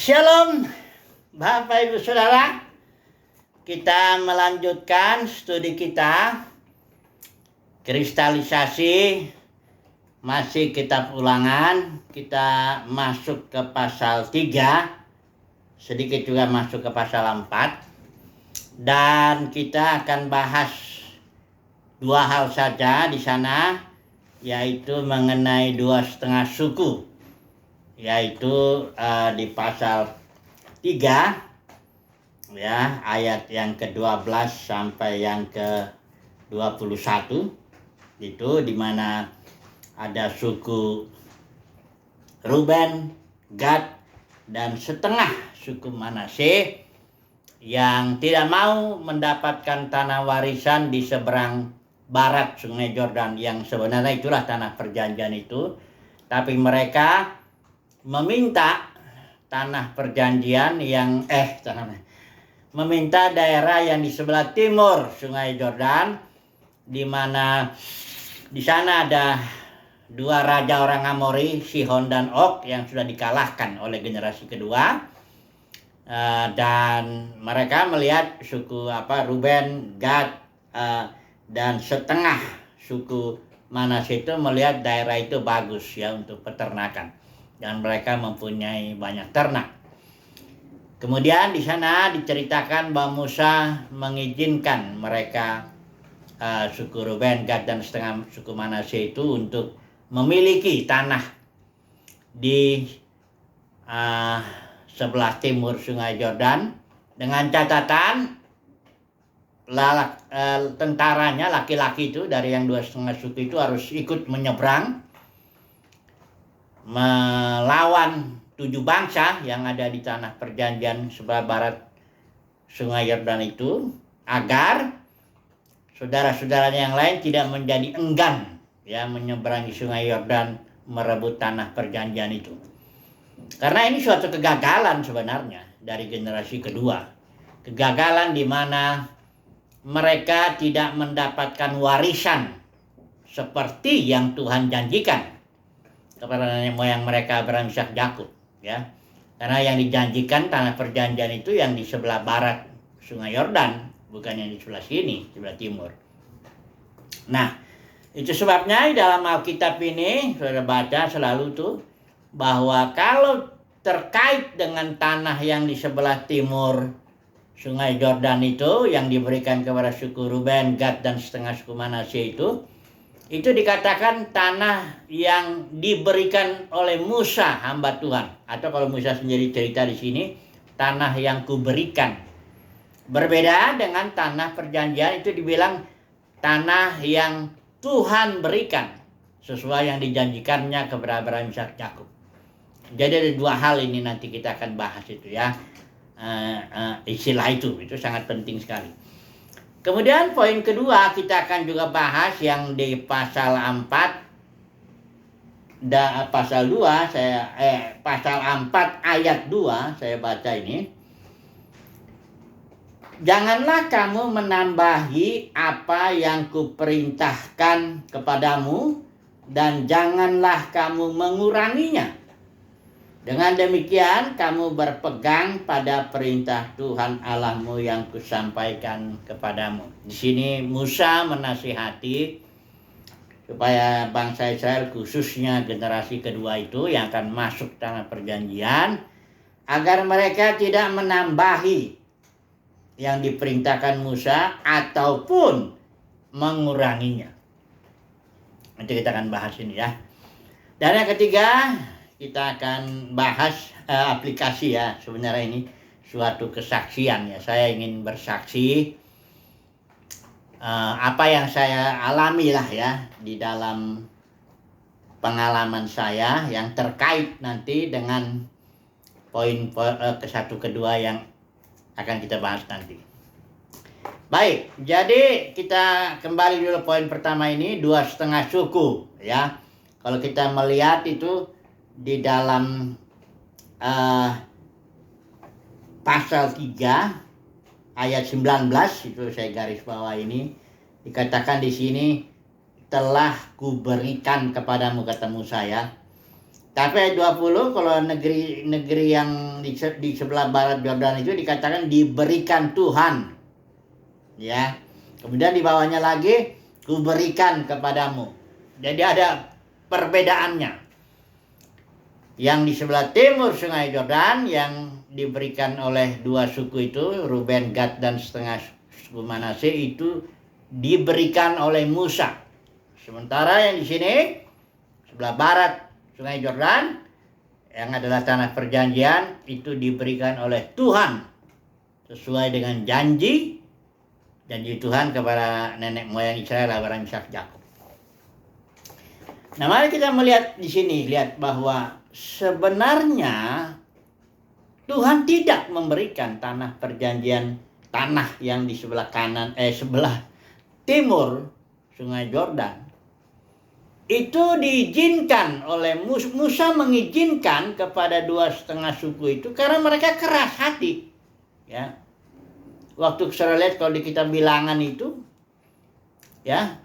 Shalom Bapak Ibu Saudara, kita melanjutkan studi kita kristalisasi, masih kitab Ulangan. Kita masuk ke pasal 3, sedikit juga masuk ke pasal 4, dan kita akan bahas dua hal saja di sana, yaitu mengenai 2,5 suku, yaitu di pasal 3 ya, ayat yang ke-12 sampai yang ke-21, itu di mana ada suku Ruben, Gad, dan setengah suku Manasye yang tidak mau mendapatkan tanah warisan di seberang barat Sungai Yordan, yang sebenarnya itulah tanah perjanjian itu, tapi mereka meminta tanah perjanjian yang meminta daerah yang di sebelah timur Sungai Yordan, di mana di sana ada dua raja orang Amori, Sihon dan Og, yang sudah dikalahkan oleh generasi kedua. Dan mereka melihat suku Ruben, Gad, dan setengah suku Manasye itu melihat daerah itu bagus ya untuk peternakan, dan mereka mempunyai banyak ternak. Kemudian di sana diceritakan bahwa Musa mengizinkan mereka, suku Ruben, Gad, dan setengah suku Manasye itu untuk memiliki tanah di sebelah timur Sungai Yordan, dengan catatan tentaranya laki-laki itu dari yang 2,5 suku itu harus ikut menyeberang melawan 7 bangsa yang ada di tanah perjanjian sebelah barat Sungai Yordan itu, agar saudara-saudaranya yang lain tidak menjadi enggan ya menyeberangi Sungai Yordan merebut tanah perjanjian itu. Karena ini suatu kegagalan sebenarnya dari generasi kedua. Kegagalan di mana mereka tidak mendapatkan warisan seperti yang Tuhan janjikan kepada nenek moyang mereka, Abraham, Ishak, Yakub ya. Karena yang dijanjikan tanah perjanjian itu yang di sebelah barat Sungai Yordan, bukan yang di sebelah sini, sebelah timur. Nah, itu sebabnya di dalam Alkitab ini saudara baca selalu tuh bahwa kalau terkait dengan tanah yang di sebelah timur Sungai Yordan itu yang diberikan kepada suku Ruben, Gad, dan setengah suku Manasye itu dikatakan tanah yang diberikan oleh Musa hamba Tuhan, atau kalau Musa sendiri cerita di sini, tanah yang kuberikan. Berbeda dengan tanah perjanjian, itu dibilang tanah yang Tuhan berikan sesuai yang dijanjikannya kepada Abraham, Ishak, Yakub. Jadi ada dua hal ini, nanti kita akan bahas itu ya, istilah itu sangat penting sekali. Kemudian poin kedua kita akan juga bahas yang di pasal 4 pasal 2 pasal 4 ayat 2 saya baca ini. Janganlah kamu menambahi apa yang kuperintahkan kepadamu, dan janganlah kamu menguranginya. Dengan demikian kamu berpegang pada perintah Tuhan Allahmu yang kusampaikan kepadamu. Di sini Musa menasihati supaya bangsa Israel, khususnya generasi kedua itu yang akan masuk tanah perjanjian, agar mereka tidak menambahi yang diperintahkan Musa ataupun menguranginya. Nanti kita akan bahas ini ya. Dan yang ketiga, kita akan bahas aplikasi ya. Sebenarnya ini suatu kesaksian ya. Saya ingin bersaksi apa yang saya alami lah ya di dalam pengalaman saya yang terkait nanti dengan poin ke-1 kedua yang akan kita bahas nanti. Baik, jadi kita kembali dulu poin pertama ini, 2,5 suku ya. Kalau kita melihat itu di dalam pasal 3 ayat 19, itu saya garis bawah ini, dikatakan di sini, telah kuberikan kepadamu, kata Musa ya, Tapi ayat 20, kalau negeri yang di sebelah barat Yordan itu dikatakan diberikan Tuhan. Ya. Kemudian di bawahnya lagi, kuberikan kepadamu. Jadi ada perbedaannya. Yang di sebelah timur Sungai Yordan yang diberikan oleh dua suku itu, Ruben, Gad, dan setengah suku Manasye, itu diberikan oleh Musa. Sementara yang di sini sebelah barat Sungai Yordan yang adalah tanah perjanjian itu diberikan oleh Tuhan sesuai dengan janji Tuhan kepada nenek moyang Israel, Abraham, Ishak, Yakub. Nah, mari kita melihat di sini, lihat bahwa sebenarnya Tuhan tidak memberikan tanah perjanjian, tanah yang di sebelah sebelah timur Sungai Yordan. Itu diizinkan oleh Musa, mengizinkan kepada 2,5 suku itu karena mereka keras hati. Ya. Waktu saya lihat kalau di kitab Bilangan itu, ya,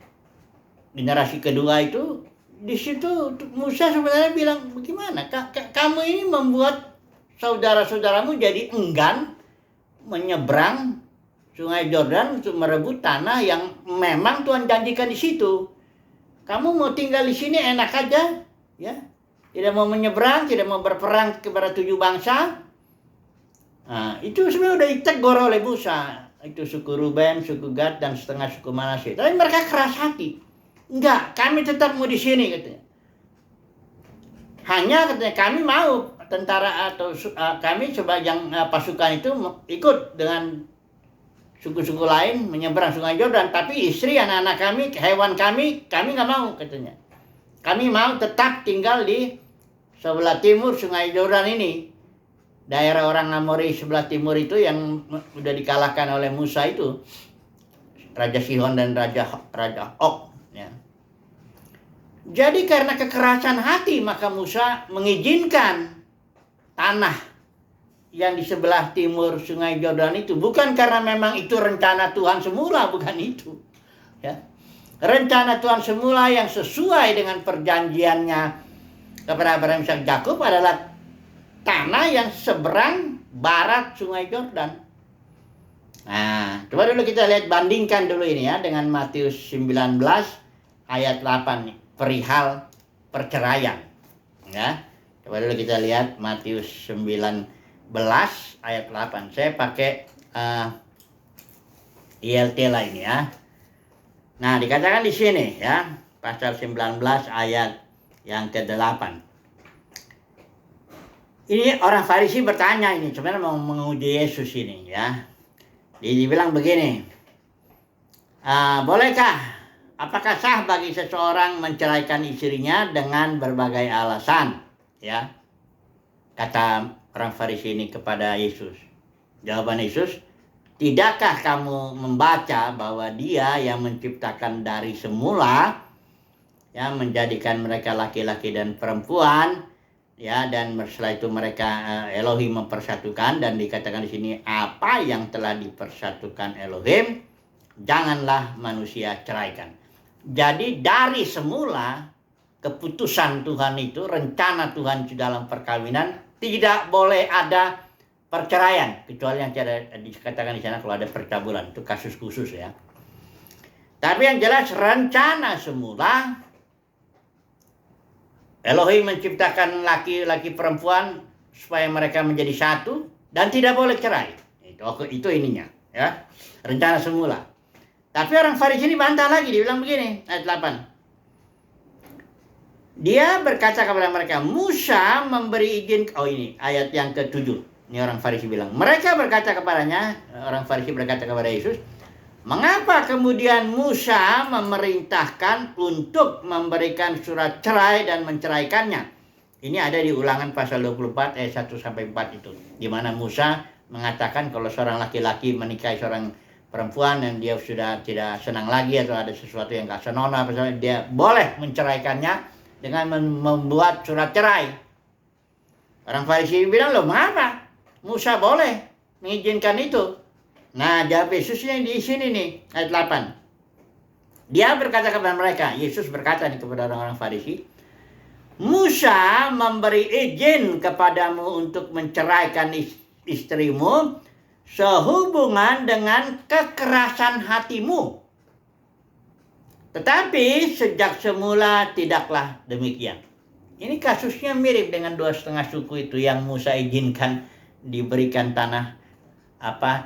generasi kedua itu, di situ Musa sebenarnya bilang, bagaimana? Kamu ini membuat saudara-saudaramu jadi enggan menyeberang Sungai Yordan untuk merebut tanah yang memang Tuhan janjikan di situ. Kamu mau tinggal di sini enak aja, ya. Tidak mau menyeberang, tidak mau berperang kepada 7 bangsa. Nah, itu sebenarnya udah ditegur oleh Musa. Itu suku Ruben, suku Gad, dan setengah suku Manasye. Tapi mereka keras hati. Enggak, kami tetap mau di sini, katanya. Hanya katanya kami mau tentara atau kami sebagian pasukan itu ikut dengan suku-suku lain menyeberang Sungai Yordan, tapi istri, anak-anak kami, hewan kami nggak mau, katanya. Kami mau tetap tinggal di sebelah timur Sungai Yordan ini. Daerah orang Amori sebelah timur itu yang udah dikalahkan oleh Musa itu, Raja Sihon dan Raja Og. Ya. Jadi karena kekerasan hati, maka Musa mengizinkan tanah yang di sebelah timur Sungai Yordan itu, bukan karena memang itu rencana Tuhan semula, bukan itu. Ya. Rencana Tuhan semula yang sesuai dengan perjanjiannya kepada Abraham, Ishak, Yakub adalah tanah yang seberang barat Sungai Yordan. Nah, coba dulu kita lihat, bandingkan dulu ini ya dengan Matius 19 ayat 8 nih, perihal perceraian. Ya. Coba dulu kita lihat Matius 19 ayat 8. Saya pakai ILT lah ini ya. Nah, dikatakan di sini ya, pasal 19 ayat yang ke-8. Ini orang Farisi bertanya, ini sebenarnya mau menguji Yesus ini ya. Dibilang begini, apakah sah bagi seseorang menceraikan istrinya dengan berbagai alasan? Ya, kata orang Farisi ini kepada Yesus. Jawaban Yesus, tidakkah kamu membaca bahwa Dia yang menciptakan dari semula, ya, menjadikan mereka laki-laki dan perempuan, ya, dan setelah itu mereka Elohim mempersatukan, dan dikatakan di sini apa yang telah dipersatukan Elohim janganlah manusia ceraikan. Jadi dari semula keputusan Tuhan itu, rencana Tuhan di dalam perkawinan, tidak boleh ada perceraian, kecuali yang tidak dikatakan di sana kalau ada percabulan, itu kasus khusus ya. Tapi yang jelas rencana semula Elohim menciptakan laki-laki perempuan supaya mereka menjadi satu dan tidak boleh cerai. Itu ininya ya, rencana semula. Tapi orang Farisi ini bantah lagi, dia bilang begini, ayat 8. Dia berkata kepada mereka, Musa memberi izin, ini ayat yang ke-7. Ini orang Farisi bilang. Mereka berkata kepadanya, orang Farisi berkata kepada Yesus, mengapa kemudian Musa memerintahkan untuk memberikan surat cerai dan menceraikannya? Ini ada di Ulangan pasal 24 ayat 1-4 itu. Di mana Musa mengatakan kalau seorang laki-laki menikahi seorang perempuan dan dia sudah tidak senang lagi atau ada sesuatu yang gak senonoh, dia boleh menceraikannya dengan membuat surat cerai. Orang Farisi bilang, loh mengapa Musa boleh mengizinkan itu? Nah, jawab Yesusnya di sini nih, ayat 8. Dia berkata kepada mereka, Yesus berkata kepada orang-orang Farisi, Musa memberi izin kepadamu untuk menceraikan istrimu sehubungan dengan kekerasan hatimu. Tetapi sejak semula tidaklah demikian. Ini kasusnya mirip dengan 2,5 suku itu yang Musa izinkan diberikan tanah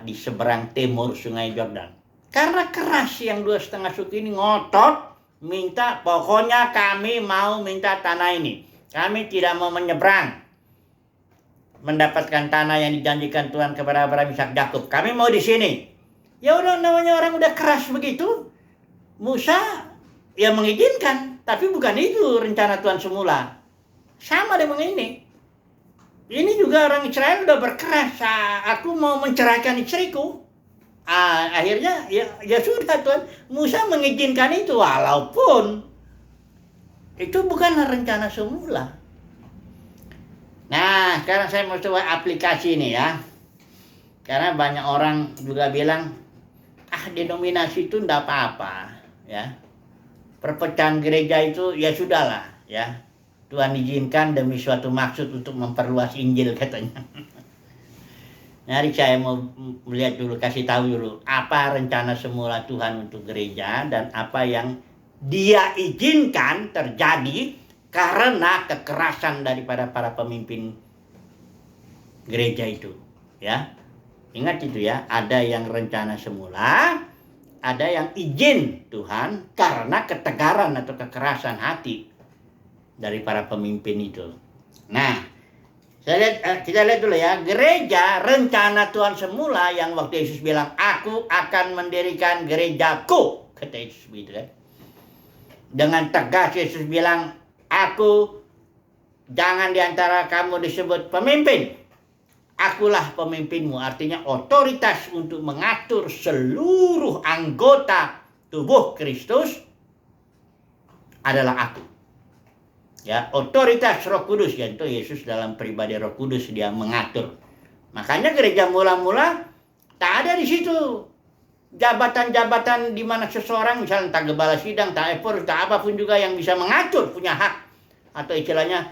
di seberang timur Sungai Yordan. Karena keras yang 2,5 suku ini ngotot minta, pokoknya kami mau minta tanah ini. Kami tidak mau menyeberang mendapatkan tanah yang dijanjikan Tuhan kepada Abraham, Ishak, Yakub. Kami mau di sini. Ya udah, namanya orang udah keras begitu. Musa ya mengizinkan, tapi bukan itu rencana Tuhan semula. Sama dengan ini. Ini juga orang Israel udah berkeras, aku mau menceraikan istriku. Akhirnya ya sudah, Tuhan Musa mengizinkan itu walaupun itu bukan rencana semula. Nah, sekarang saya mau coba aplikasi ini ya. Karena banyak orang juga bilang, denominasi itu enggak apa-apa ya. Perpecahan gereja itu ya sudahlah ya. Tuhan izinkan demi suatu maksud untuk memperluas Injil katanya. Mari saya mau melihat dulu, kasih tahu dulu apa rencana semula Tuhan untuk gereja dan apa yang Dia izinkan terjadi karena kekerasan daripada para pemimpin gereja itu, ya. Ingat itu ya, ada yang rencana semula, ada yang izin Tuhan karena ketegaran atau kekerasan hati dari para pemimpin itu. Nah, kita lihat dulu ya, gereja rencana Tuhan semula yang waktu Yesus bilang, aku akan mendirikan gerejaku, kata Yesus begitu kan. Dengan tegas Yesus bilang, jangan diantara kamu disebut pemimpin, akulah pemimpinmu. Artinya otoritas untuk mengatur seluruh anggota tubuh Kristus adalah aku. Ya, otoritas Roh Kudus, yaitu Yesus dalam pribadi Roh Kudus, Dia mengatur. Makanya gereja mula-mula tak ada di situ jabatan-jabatan di mana seseorang, misalnya entah gembala sidang, entah epor, entah apapun juga yang bisa mengatur, punya hak atau istilahnya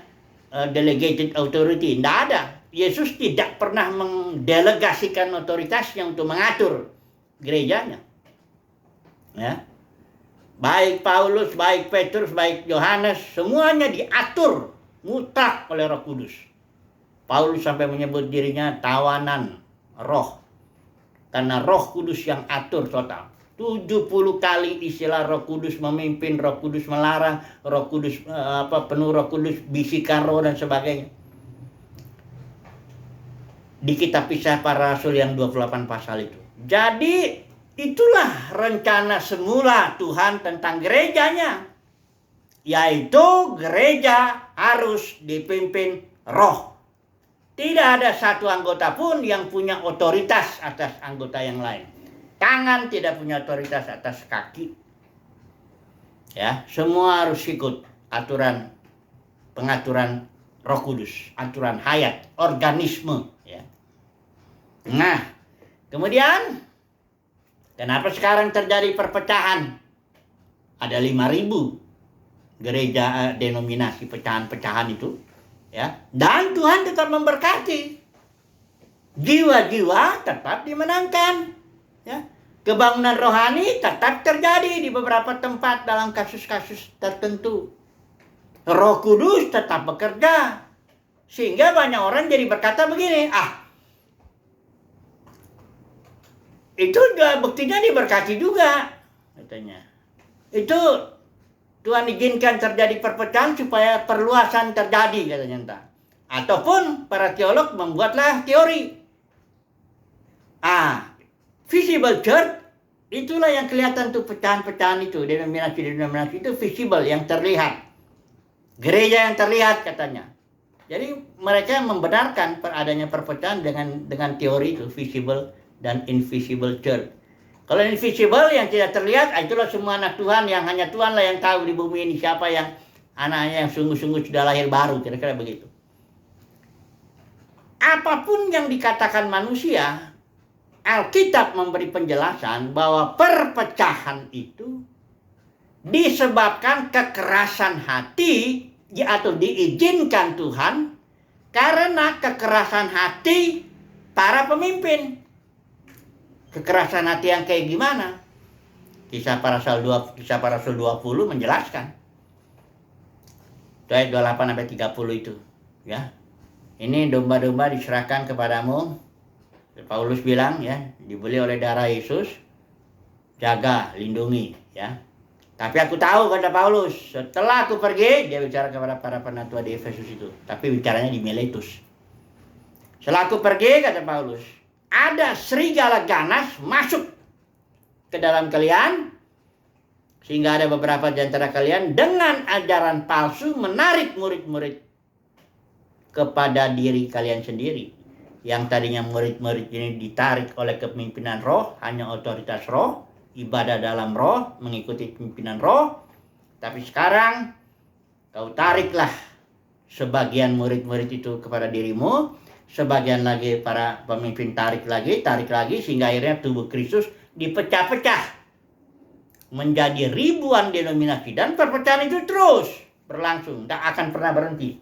delegated authority. Tidak ada. Yesus tidak pernah mendelegasikan otoritasnya untuk mengatur gerejanya. Ya. Baik Paulus, baik Petrus, baik Yohanes, semuanya diatur mutlak oleh Roh Kudus. Paulus sampai menyebut dirinya tawanan roh, karena Roh Kudus yang atur total. 70 kali istilah Roh Kudus memimpin, Roh Kudus melarang, Roh Kudus penuh Roh Kudus, bisikan roh dan sebagainya. Di kitab Kisah Para Rasul yang 28 pasal itu. Jadi itulah rencana semula Tuhan tentang gerejanya, yaitu gereja harus dipimpin roh. Tidak ada satu anggota pun yang punya otoritas atas anggota yang lain. Tangan tidak punya otoritas atas kaki. Ya, semua harus ikut pengaturan Roh Kudus, aturan hayat, organisme. Ya. Nah, kemudian kenapa sekarang terjadi perpecahan? Ada 5.000 gereja denominasi pecahan-pecahan itu. Ya, dan Tuhan tetap memberkati. Jiwa-jiwa tetap dimenangkan. Ya, kebangunan rohani tetap terjadi di beberapa tempat dalam kasus-kasus tertentu. Roh Kudus tetap bekerja. Sehingga banyak orang jadi berkata begini, itu juga buktinya diberkati juga, katanya. Itu Tuhan izinkan terjadi perpecahan supaya perluasan terjadi, katanya entah. Ataupun para teolog membuatlah teori. Visible church, itulah yang kelihatan tuh pecahan-pecahan itu, denominasi-denominasi itu visible, yang terlihat. Gereja yang terlihat, katanya. Jadi mereka membenarkan adanya perpecahan dengan teori itu, visible dan invisible church. Kalau invisible yang tidak terlihat, itulah semua anak Tuhan yang hanya Tuhanlah yang tahu di bumi ini siapa yang anaknya yang sungguh-sungguh sudah lahir baru, kira-kira begitu. Apapun yang dikatakan manusia, Alkitab memberi penjelasan bahwa perpecahan itu disebabkan kekerasan hati atau diizinkan Tuhan karena kekerasan hati para pemimpin. Kekerasan hati yang kayak gimana? Kisah para Rasul 20 menjelaskan. Ayat 28 sampai 30 itu, ya. Ini domba-domba diserahkan kepadamu. Paulus bilang, ya, dibeli oleh darah Yesus. Jaga, lindungi, ya. Tapi aku tahu, kata Paulus, setelah aku pergi, dia bicara kepada para penatua di Efesus itu. Tapi bicaranya di Miletus. Setelah aku pergi, kata Paulus, ada serigala ganas masuk ke dalam kalian, sehingga ada beberapa di antara kalian dengan ajaran palsu menarik murid-murid kepada diri kalian sendiri. Yang tadinya murid-murid ini ditarik oleh kepemimpinan roh, hanya otoritas roh, ibadah dalam roh, mengikuti pimpinan roh. Tapi sekarang kau tariklah sebagian murid-murid itu kepada dirimu, sebagian lagi para pemimpin tarik lagi, sehingga akhirnya tubuh Kristus dipecah-pecah menjadi ribuan denominasi, dan perpecahan itu terus berlangsung, tidak akan pernah berhenti.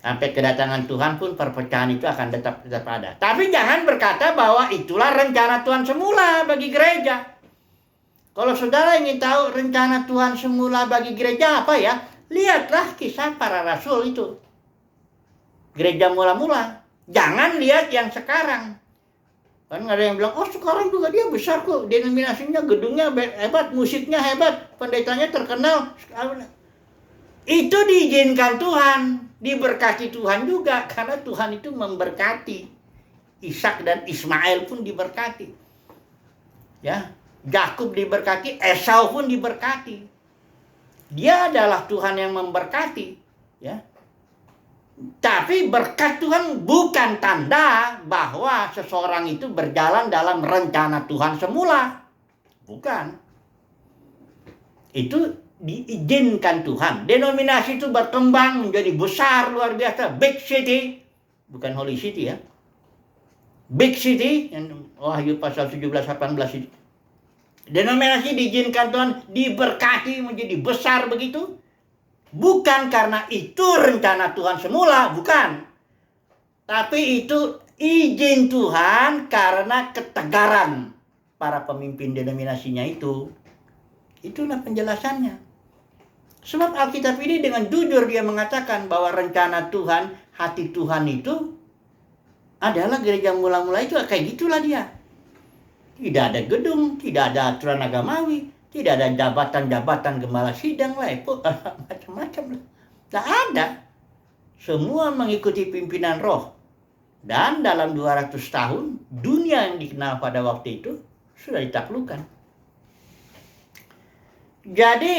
Sampai kedatangan Tuhan pun perpecahan itu akan tetap ada. Tapi jangan berkata bahwa itulah rencana Tuhan semula bagi gereja. Kalau saudara ingin tahu rencana Tuhan semula bagi gereja apa ya? Lihatlah kisah para rasul itu. Gereja mula-mula. Jangan lihat yang sekarang. Kan ada yang bilang, oh sekarang juga dia besar kok, denominasinya, gedungnya hebat, musiknya hebat, pendetanya terkenal. Itu diizinkan Tuhan, diberkati Tuhan juga, karena Tuhan itu memberkati. Ishak dan Ismail pun diberkati. Ya, Yakub diberkati, Esau pun diberkati. Dia adalah Tuhan yang memberkati, ya. Tapi berkat Tuhan bukan tanda bahwa seseorang itu berjalan dalam rencana Tuhan semula. Bukan. Itu diizinkan Tuhan. Denominasi itu berkembang menjadi besar, luar biasa. Big city. Bukan holy city, ya. Big city. Wahyu pasal 17-18 itu. Denominasi diizinkan Tuhan, diberkati menjadi besar begitu. Bukan karena itu rencana Tuhan semula, bukan. Tapi itu izin Tuhan karena ketegaran para pemimpin denominasinya itu. Itulah penjelasannya. Sebab Alkitab ini dengan jujur dia mengatakan bahwa rencana Tuhan, hati Tuhan itu adalah gereja mula-mula itu kayak gitulah dia. Tidak ada gedung, tidak ada aturan agamawi, tidak ada jabatan-jabatan gembala sidang lah, macam-macam lah. Tak ada. Semua mengikuti pimpinan roh. Dan dalam 200 tahun, dunia yang dikenal pada waktu itu sudah ditaklukkan. Jadi,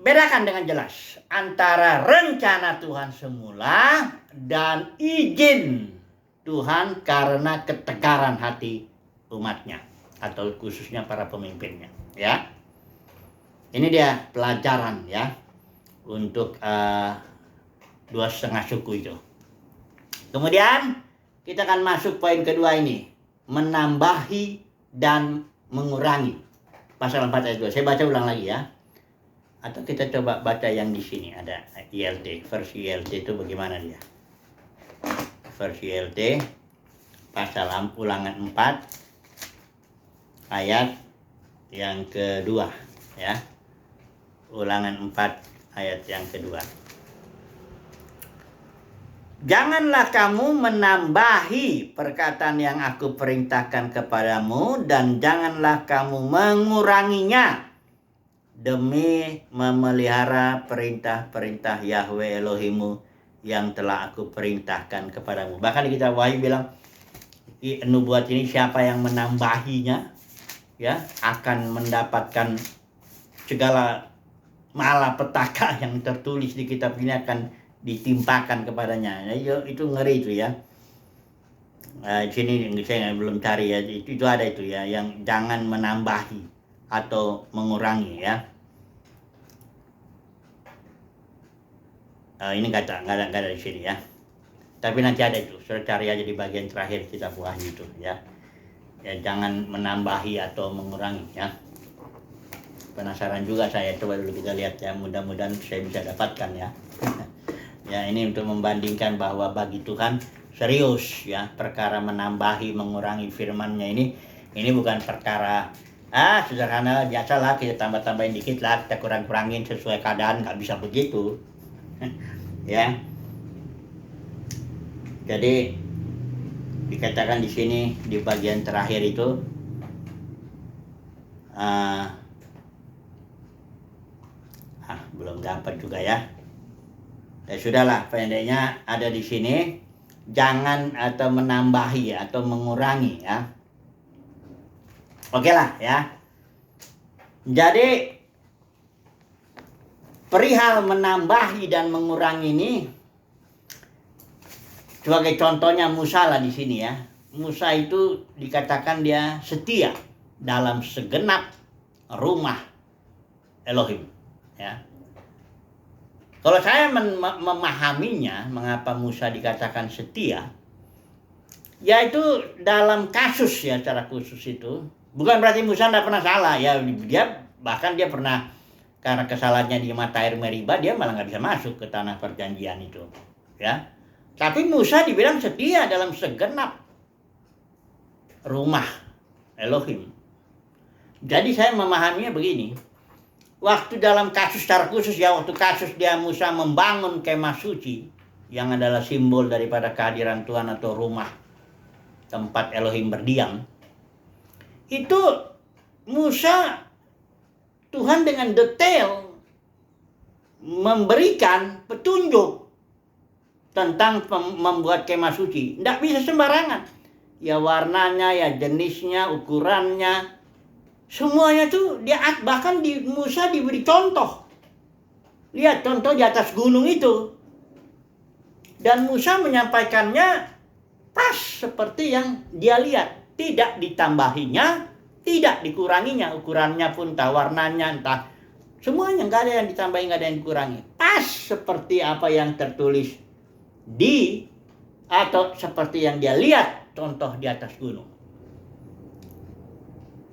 bedakan dengan jelas antara rencana Tuhan semula dan izin Tuhan karena ketegaran hati umatnya, atau khususnya para pemimpinnya, ya. Ini dia pelajaran, ya, untuk 2,5 suku itu. Kemudian kita akan masuk poin kedua ini, menambahi dan mengurangi. Pasal 4 ayat 2. Saya baca ulang lagi, ya. Atau kita coba baca yang di sini, ada ILT, versi ILT itu bagaimana dia? Versi ILT pasal Ulangan 4 ayat yang kedua, ya. Ulangan 4 ayat yang kedua. Janganlah kamu menambahi perkataan yang aku perintahkan kepadamu, dan janganlah kamu menguranginya demi memelihara perintah-perintah Yahweh Elohimu yang telah aku perintahkan kepadamu. Bahkan kita Wahyu bilang, nubuat ini siapa yang menambahinya, ya, akan mendapatkan segala malapetaka yang tertulis di kitab ini akan ditimpakan kepadanya. Itu ngeri itu, ya. Di sini saya belum cari, ya. Itu ada itu, ya, yang jangan menambahi atau mengurangi, ya. Ini nggak ada di sini, ya. Tapi nanti ada itu. Sudah cari aja di bagian terakhir kitab Wahyu itu, ya. Ya, jangan menambahi atau mengurangi, ya. Penasaran juga saya, coba dulu kita lihat ya, mudah-mudahan saya bisa dapatkan ya. Ya, ini untuk membandingkan bahwa bagi Tuhan serius ya, perkara menambahi mengurangi firman-Nya ini bukan perkara sederhana biasalah, kita tambah-tambahin dikit lah, kita kurang-kurangin sesuai keadaan, nggak bisa begitu. Ya. Jadi dikatakan di sini di bagian terakhir itu belum dapat juga ya. Ya sudahlah, pendeknya ada di sini, jangan atau menambahi atau mengurangi ya. Oke lah ya. Jadi perihal menambahi dan mengurangi ini, sebagai contohnya Musa lah di sini ya. Musa itu dikatakan dia setia dalam segenap rumah Elohim ya. Kalau saya memahaminya, mengapa Musa dikatakan setia, yaitu dalam kasus ya, secara khusus itu, bukan berarti Musa tidak pernah salah ya, bahkan dia pernah, karena kesalahannya di mata air Meriba, dia malah nggak bisa masuk ke tanah perjanjian itu ya. Tapi Musa dibilang setia dalam segenap rumah Elohim. Jadi saya memahaminya begini, waktu dalam kasus secara khusus ya, waktu kasus dia Musa membangun kemah suci yang adalah simbol daripada kehadiran Tuhan atau rumah tempat Elohim berdiam, itu Musa, Tuhan dengan detail memberikan petunjuk tentang membuat kemah suci. Tidak bisa sembarangan. Ya warnanya, ya jenisnya, ukurannya, semuanya tuh dia, bahkan di Musa diberi contoh. Lihat contoh di atas gunung itu. Dan Musa menyampaikannya pas seperti yang dia lihat. Tidak ditambahinya, tidak dikuranginya. Ukurannya pun, entah warnanya, entah semuanya, nggak ada yang ditambahi, nggak ada yang dikurangi. Pas seperti apa yang tertulis atau seperti yang dia lihat contoh di atas gunung.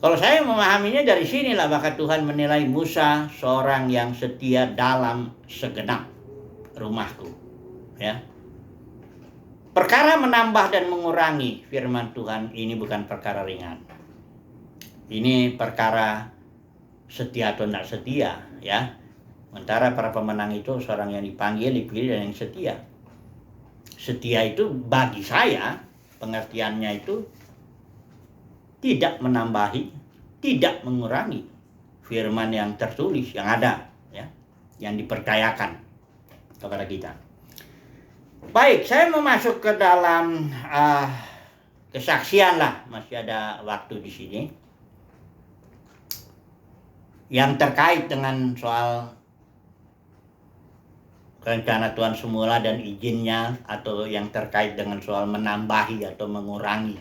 Kalau saya memahaminya dari sinilah, maka Tuhan menilai Musa seorang yang setia dalam segenap rumahku. Ya. Perkara menambah dan mengurangi firman Tuhan ini bukan perkara ringan. Ini perkara setia atau tidak setia, ya. Sementara para pemenang itu seorang yang dipanggil, dipilih, dan yang setia. Setia itu bagi saya pengertiannya itu tidak menambahi, tidak mengurangi firman yang tertulis, yang ada, ya, yang dipercayakan kepada kita. Baik, saya mau masuk ke dalam kesaksian lah, masih ada waktu di sini, yang terkait dengan soal rencana Tuhan semula dan izinnya, atau yang terkait dengan soal menambahi atau mengurangi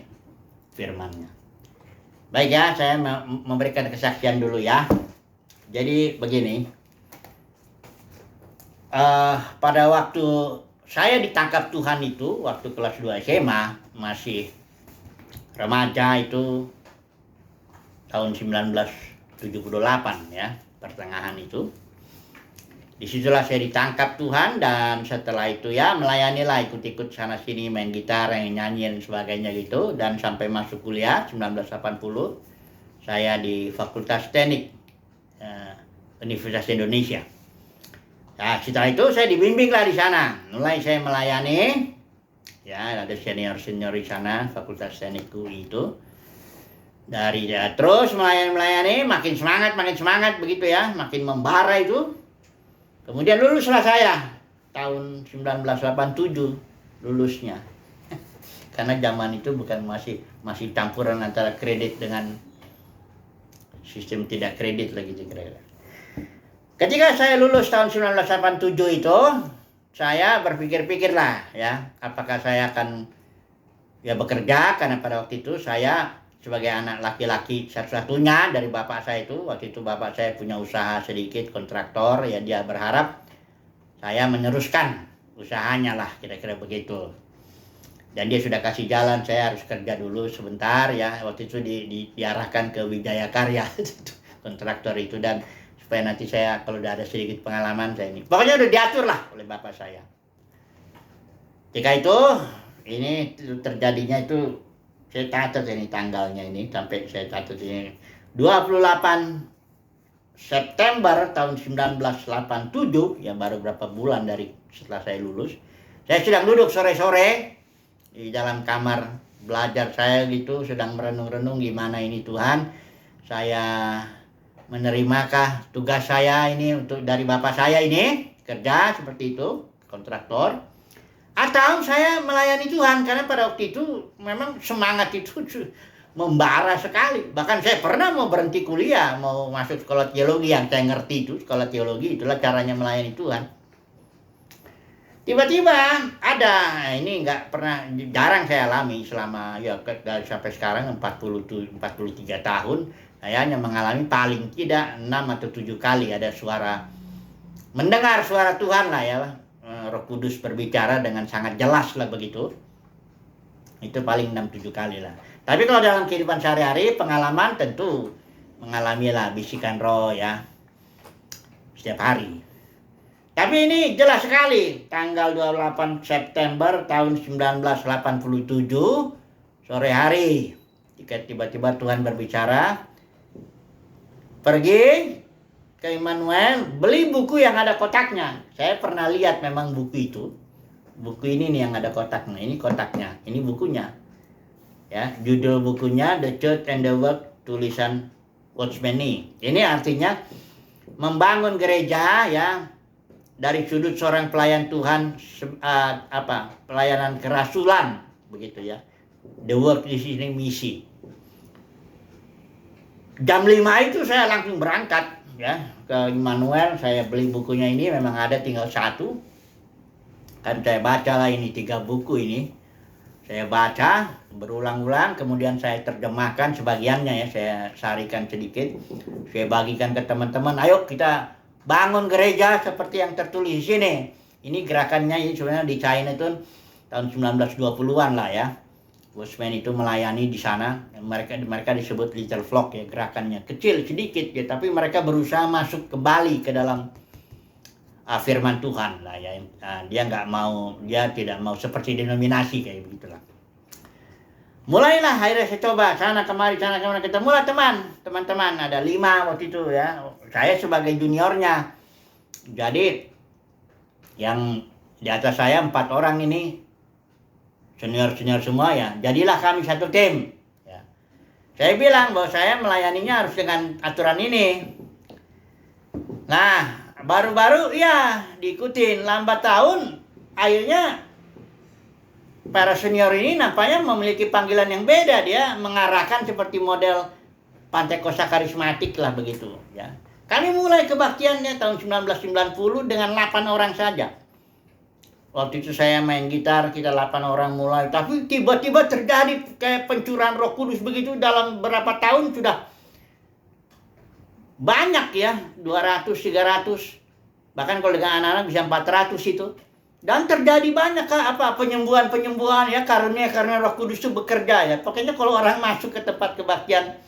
firman-Nya. Baik ya, saya memberikan kesaksian dulu ya. Jadi begini, pada waktu saya ditangkap Tuhan itu, waktu kelas 2 SMA, masih remaja itu, tahun 1978 ya, pertengahan itu. Disitulah saya ditangkap Tuhan, dan setelah itu ya melayanilah, ikut-ikut sana sini, main gitar, nyanyi dan sebagainya gitu. Dan sampai masuk kuliah 1980 saya di Fakultas Teknik Universitas Indonesia. Nah, setelah itu saya dibimbing lah di sana. Mulai saya melayani, ya ada senior di sana, Fakultas Teknik UI itu. Dari terus melayani, makin semangat begitu ya, makin membara itu. Kemudian luluslah saya tahun 1987 lulusnya. Karena zaman itu bukan masih campuran antara kredit dengan sistem tidak kredit lagi kira-kira. Ketika saya lulus tahun 1987 itu, saya berpikir-pikir lah ya, apakah saya akan ya bekerja, karena pada waktu itu saya sebagai anak laki-laki satu-satunya dari bapak saya itu. Waktu itu bapak saya punya usaha sedikit, kontraktor, ya dia berharap saya meneruskan usahanya lah, kira-kira begitu. Dan dia sudah kasih jalan, saya harus kerja dulu sebentar ya. Waktu itu diarahkan ke Wijaya Karya. kontraktor itu, dan supaya nanti saya kalau udah ada sedikit pengalaman saya ini. Pokoknya udah diatur lah oleh bapak saya. Ketika itu ini terjadinya itu saya catat ini tanggalnya ini sampai saya catat ini 28 September tahun 1987, ya baru berapa bulan dari setelah saya lulus. Saya sedang duduk sore-sore di dalam kamar belajar saya gitu, sedang merenung-renung gimana ini Tuhan, saya menerimakah tugas saya ini untuk dari bapak saya ini kerja seperti itu, kontraktor, atau saya melayani Tuhan, karena pada waktu itu memang semangat itu membara sekali. Bahkan saya pernah mau berhenti kuliah, mau masuk sekolah teologi, yang saya ngerti itu sekolah teologi itulah caranya melayani Tuhan. Tiba-tiba ada, ini nggak pernah, jarang saya alami selama ya sampai sekarang 43 tahun, saya hanya mengalami paling tidak 6 atau 7 kali ada suara, mendengar suara Tuhan lah ya, Roh Kudus berbicara dengan sangat jelas lah begitu. Itu paling 6-7 kali lah. Tapi kalau dalam kehidupan sehari-hari, pengalaman tentu mengalami lah bisikan roh ya setiap hari. Tapi ini jelas sekali, tanggal 28 September tahun 1987, sore hari, jika tiba-tiba Tuhan berbicara, pergi ke Immanuel, beli buku yang ada kotaknya. Saya pernah lihat memang buku itu. Buku ini nih yang ada kotaknya, ini kotaknya, ini bukunya. Ya, judul bukunya The Church and the Work, tulisan Watchman Nee. Ini artinya membangun gereja ya dari sudut seorang pelayan Tuhan, pelayanan kerasulan begitu ya. The Work di sini misi. Jam 5 itu saya langsung berangkat ya ke Immanuel. Saya beli bukunya ini, memang ada tinggal satu. Kan saya baca lah ini 3 buku ini. Saya baca berulang-ulang, kemudian saya terjemahkan sebagiannya ya, saya sarikan sedikit. Saya bagikan ke teman-teman, ayo kita bangun gereja seperti yang tertulis di sini. Ini gerakannya ini sebenarnya di China itu tahun 1920-an lah ya. Watchman itu melayani di sana. Mereka disebut Little Flock ya, gerakannya kecil sedikit ya, tapi mereka berusaha masuk kembali ke dalam firman Tuhan lah ya. Dia tidak mau seperti denominasi kayak begitulah. Mulailah akhirnya saya coba sana kemari ketemulah teman-teman ada 5 waktu itu ya. Saya sebagai juniornya. Jadi yang di atas saya 4 orang ini senior semua ya. Jadilah kami satu tim ya. Saya bilang bahwa saya melayaninya harus dengan aturan ini. Nah, baru-baru ya diikutin, lambat tahun akhirnya para senior ini nampaknya memiliki panggilan yang beda. Dia mengarahkan seperti model Pantekosta karismatik lah begitu ya. Kami mulai kebaktiannya tahun 1990 dengan 8 orang saja. Waktu itu saya main gitar, kita 8 orang mulai, tapi tiba-tiba terjadi kayak pencurahan Roh Kudus begitu, dalam berapa tahun sudah banyak ya, 200, 300, bahkan kalau dengan anak-anak bisa 400 itu. Dan terjadi banyak penyembuhan ya, karunia Roh Kudus itu bekerja ya. Pokoknya kalau orang masuk ke tempat kebaktian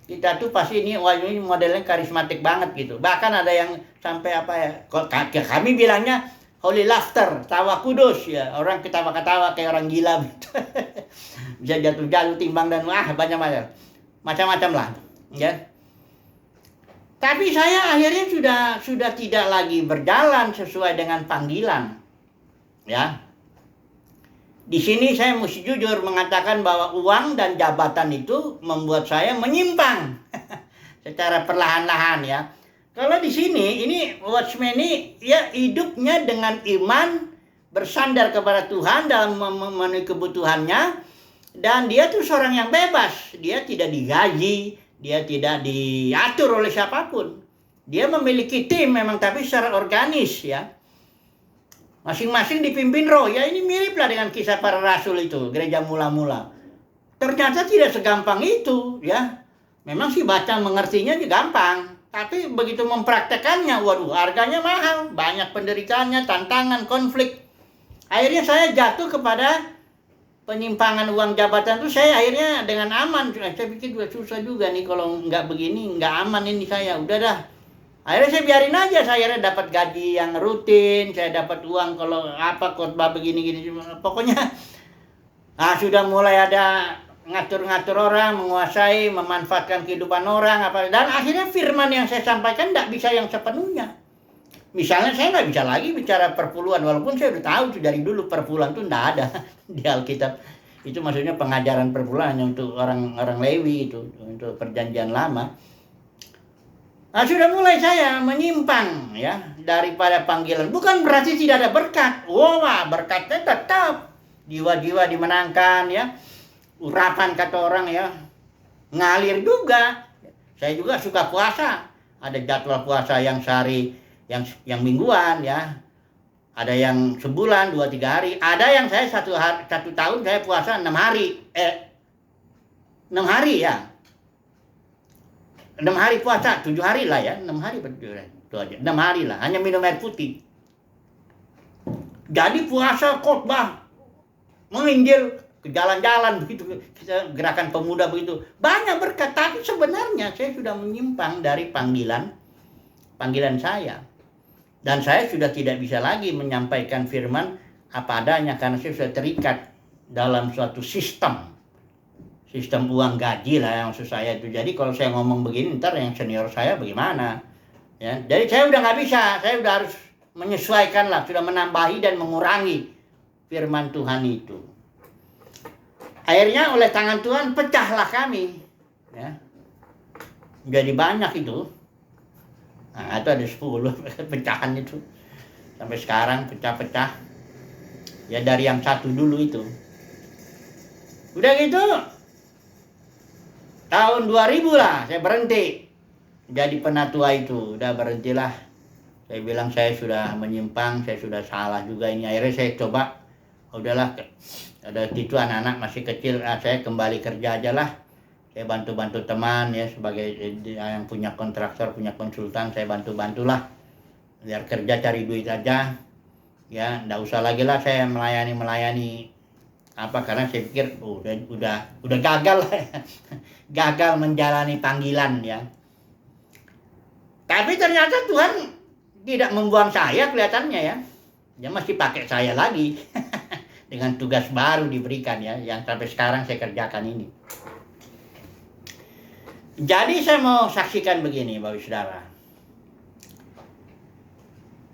kita tuh pasti ini modelnya karismatik banget gitu. Bahkan ada yang sampai kami bilangnya holy laughter, tawa kudus ya. Orang ketawa-ketawa kayak orang gila gitu. Bisa jatuh timbang dan macam-macam lah ya. Tapi saya akhirnya sudah tidak lagi berjalan sesuai dengan panggilan. Ya. Di sini saya mesti jujur mengatakan bahwa uang dan jabatan itu membuat saya menyimpang secara perlahan-lahan ya. Kalau di sini ini Watchman ini ya hidupnya dengan iman, bersandar kepada Tuhan dalam memenuhi kebutuhannya, dan dia tuh seorang yang bebas. Dia tidak digaji, dia tidak diatur oleh siapapun. Dia memiliki tim memang, tapi secara organis ya. Masing-masing dipimpin roh. Ya ini mirip lah dengan kisah para rasul itu, gereja mula-mula. Ternyata tidak segampang itu ya. Memang sih baca mengertinya gampang, tapi begitu mempraktekannya, waduh harganya mahal. Banyak penderitaannya, tantangan, konflik. Akhirnya saya jatuh kepada penyimpangan uang jabatan tuh saya akhirnya dengan aman. Saya pikir juga susah juga nih kalau nggak begini, nggak aman ini saya. Udah dah. Akhirnya saya biarin aja, saya akhirnya dapat gaji yang rutin, saya dapat uang kalau apa khotbah begini-gini. Pokoknya sudah mulai ada ngatur-ngatur orang, menguasai, memanfaatkan kehidupan orang, apa, dan akhirnya firman yang saya sampaikan tidak bisa yang sepenuhnya. Misalnya saya nggak bisa lagi bicara perpuluhan, walaupun saya udah tahu tuh dari dulu perpuluhan tuh nggak ada di Alkitab. Itu maksudnya pengajaran perpuluhan untuk orang-orang Lewi, itu untuk perjanjian lama. Sudah mulai saya menyimpang ya daripada panggilan. Bukan berarti tidak ada berkat. Berkatnya tetap. Jiwa-jiwa dimenangkan ya. Urapan kata orang ya. Ngalir juga. Saya juga suka puasa. Ada jadwal puasa yang sehari, yang mingguan ya. Ada yang sebulan, 2-3 hari. Ada yang saya satu tahun saya puasa 6 hari. 6 hari ya. 6 hari puasa, 7 hari lah ya. 6 hari itu aja. 6 hari lah, hanya minum air putih. Jadi puasa khotbah, menginjil, ke jalan-jalan begitu, gerakan pemuda begitu. Banyak berkat, tapi sebenarnya saya sudah menyimpang dari panggilan saya. Dan saya sudah tidak bisa lagi menyampaikan firman apa adanya karena saya sudah terikat dalam suatu sistem uang gaji lah yang maksud saya itu. Jadi kalau saya ngomong begini ntar yang senior saya bagaimana ya. Jadi saya udah nggak bisa, saya udah harus menyesuaikan lah, sudah menambahi dan mengurangi firman Tuhan itu. Akhirnya oleh tangan Tuhan pecahlah kami ya. Jadi banyak itu. Itu ada 10 pecahan itu. Sampai sekarang pecah-pecah. Ya dari yang satu dulu itu. Udah gitu tahun 2000 lah saya berhenti jadi penatua itu. Udah berhentilah. Saya bilang saya sudah menyimpang, saya sudah salah juga ini. Akhirnya saya coba, udahlah, ada itu anak-anak masih kecil, saya kembali kerja aja lah. Saya bantu-bantu teman ya, sebagai yang punya kontraktor, punya konsultan, saya bantu-bantulah. Biar kerja cari duit aja. Ya, enggak usah lagi lah saya melayani karena saya pikir udah gagal lah ya. Gagal menjalani panggilan ya. Tapi ternyata Tuhan tidak membuang saya kelihatannya ya. Dia masih pakai saya lagi. Dengan tugas baru diberikan ya, yang sampai sekarang saya kerjakan ini. Jadi saya mau saksikan begini Bapak Saudara.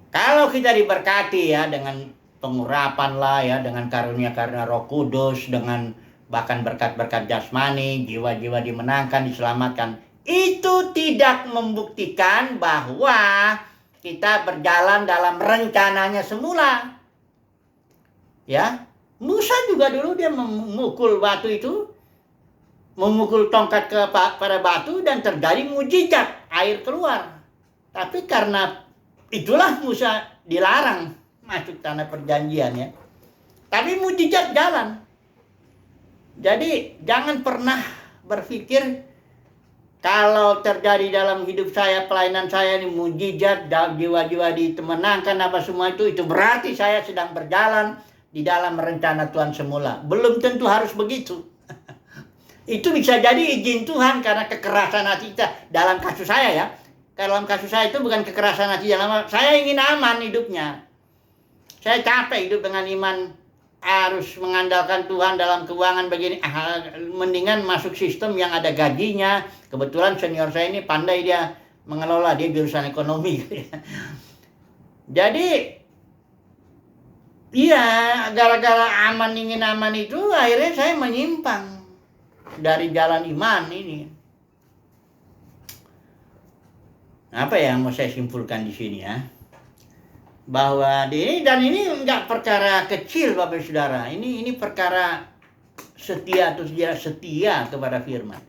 Kalau kita diberkati ya dengan pengurapan lah ya, dengan karunia-karunia Roh Kudus, dengan bahkan berkat-berkat jasmani, jiwa-jiwa dimenangkan, diselamatkan, itu tidak membuktikan bahwa kita berjalan dalam rencananya semula. Ya, Musa juga dulu dia memukul batu itu, memukul tongkat pada batu dan terjadi mujizat, air keluar. Tapi karena itulah Musa dilarang masuk tanah perjanjian ya. Tapi mujizat jalan. Jadi jangan pernah berpikir kalau terjadi dalam hidup saya, pelayanan saya ini mujizat, jiwa-jiwa ditemenangkan apa semua itu berarti saya sedang berjalan di dalam rencana Tuhan semula. Belum tentu harus begitu. Itu bisa jadi izin Tuhan karena kekerasan hati kita. Dalam kasus saya ya, dalam kasus saya itu bukan kekerasan hati dalam, saya ingin aman hidupnya. Saya capek hidup dengan iman, harus mengandalkan Tuhan dalam keuangan begini. Mendingan masuk sistem yang ada gajinya. Kebetulan senior saya ini pandai dia mengelola, dia jurusan ekonomi. Jadi iya, gara-gara ingin aman itu akhirnya saya menyimpang dari jalan iman ini. Apa yang mau saya simpulkan di sini ya? Bahwa ini enggak perkara kecil Bapak Saudara. Ini perkara setia atau tidak setia kepada firman.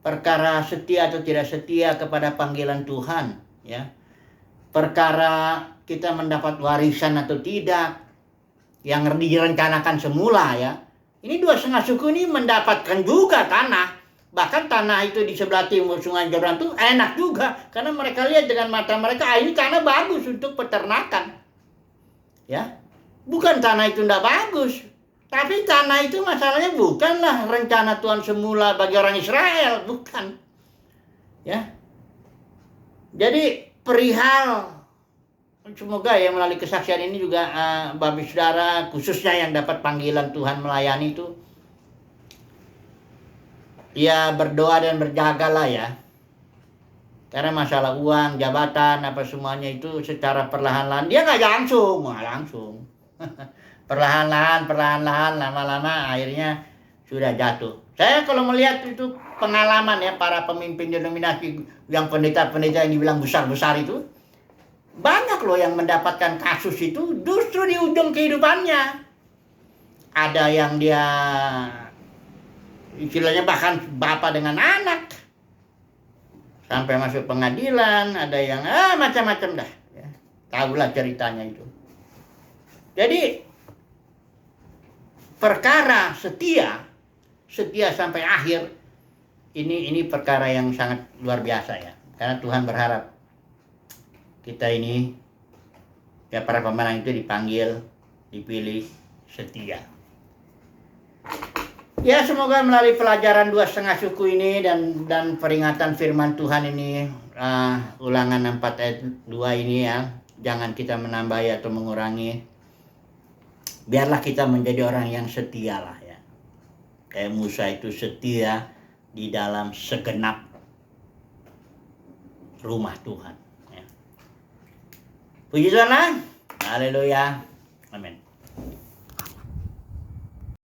Perkara setia atau tidak setia kepada panggilan Tuhan, ya. Perkara kita mendapat warisan atau tidak yang direncanakan semula ya. Ini 2,5 suku ini mendapatkan juga tanah. Bahkan tanah itu di sebelah timur Sungai Jordan itu enak juga. Karena mereka lihat dengan mata mereka, ini tanah bagus untuk peternakan. Ya, bukan tanah itu tidak bagus. Tapi tanah itu masalahnya bukanlah rencana Tuhan semula bagi orang Israel, bukan. Ya. Jadi perihal, semoga ya melalui kesaksian ini juga Bapak Saudara khususnya yang dapat panggilan Tuhan melayani itu, ya berdoa dan berjagalah ya. Karena masalah uang, jabatan, apa semuanya itu secara perlahan-lahan, dia nggak langsung. Perlahan-lahan, lama-lama akhirnya sudah jatuh. Saya kalau melihat itu pengalaman ya para pemimpin denominasi yang pendeta-pendeta yang dibilang besar-besar itu, banyak loh yang mendapatkan kasus itu justru di ujung kehidupannya. Ada yang dia istilahnya bahkan bapak dengan anak sampai masuk pengadilan, ada yang macam-macam dah. Ya. Tahulah ceritanya itu. Jadi perkara setia sampai akhir ini perkara yang sangat luar biasa ya. Karena Tuhan berharap kita ini ya para pemenang itu dipanggil, dipilih setia. Ya semoga melalui pelajaran 2,5 suku ini dan peringatan firman Tuhan ini, Ulangan 4 ayat 2 ini ya, jangan kita menambahi atau mengurangi. Biarlah kita menjadi orang yang setia lah ya. Kayak Musa itu setia di dalam segenap rumah Tuhan. Ya. Puji Tuhan, haleluya, amin.